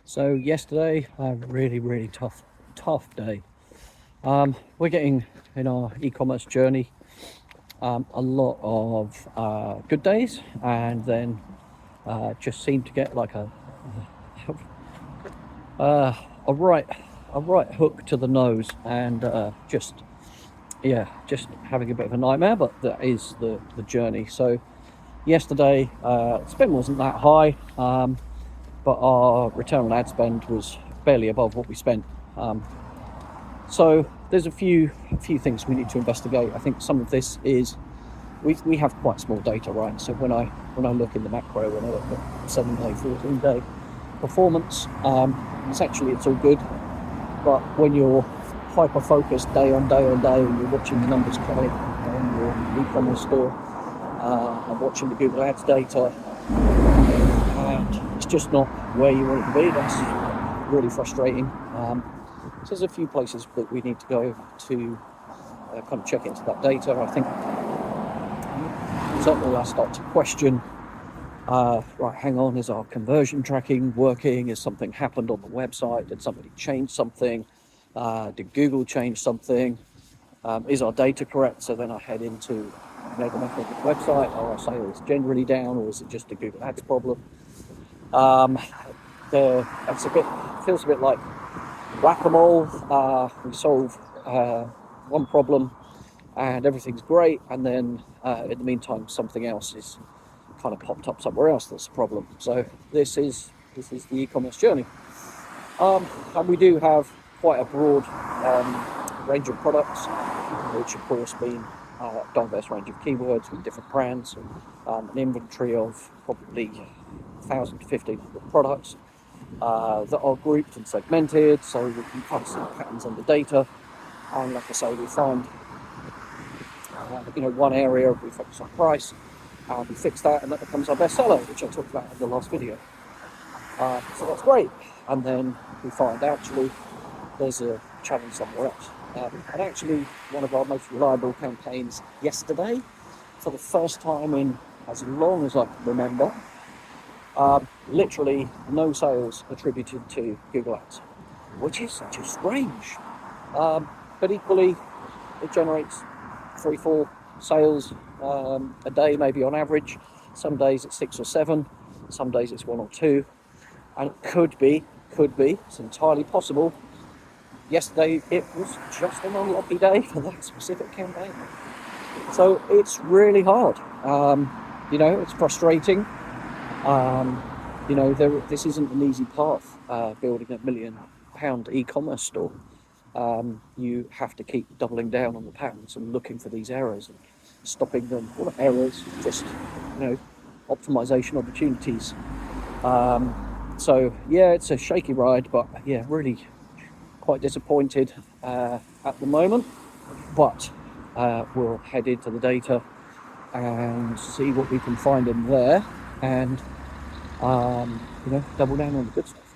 So yesterday, a really tough day. We're getting in our e-commerce journey a lot of good days, and then just seem to get like a right hook to the nose, and just having a bit of a nightmare. But that is the journey. So yesterday, spend wasn't that high. But our return on ad spend was barely above what we spent. So there's a few things we need to investigate. I think some of this is we have quite small data, right? So when I look in the macro, when I look at 7-day, 14-day performance, it's all good. But when you're hyper focused day on day and you're watching the numbers climb on your e-commerce store and watching the Google Ads data, and it's just not where you want it to be. That's really frustrating. So there's a few places that we need to go to kind of check into that data. I think certainly I start to question, right, hang on, is our conversion tracking working? Has something happened on the website? Did somebody change something? Did Google change something? Is our data correct? So then I head into the website. Are our sales generally down, or is it just a Google Ads problem? Feels a bit like whack-a-mole. We solve one problem and everything's great, and then in the meantime something else is kind of popped up somewhere else that's a problem. So this is the e-commerce journey, and we do have quite a broad range of products, which of course mean a diverse range of keywords with different brands, an inventory of probably 1,000 to 1,500 products that are grouped and segmented, so we can kind of see patterns in the data. And like I say, we find one area, we focus on price, we fix that, and that becomes our best seller, which I talked about in the last video. So that's great. And then we find actually there's a challenge somewhere else. And actually, one of our most reliable campaigns yesterday, for the first time in as long as I can remember, literally no sales attributed to Google Ads, which is just strange. But equally, it generates 3-4 sales a day, maybe on average. Some days it's 6 or 7, some days it's 1 or 2, and it could be, it's entirely possible. Yesterday it was just an unlucky day for that specific campaign. So it's really hard. It's frustrating. This isn't an easy path, building a £1 million e-commerce store. You have to keep doubling down on the patterns and looking for these errors and stopping them. Well, not errors, just optimization opportunities. So yeah, it's a shaky ride, but yeah, really quite disappointed at the moment. But we'll head into the data and see what we can find in there, and double down on the good stuff.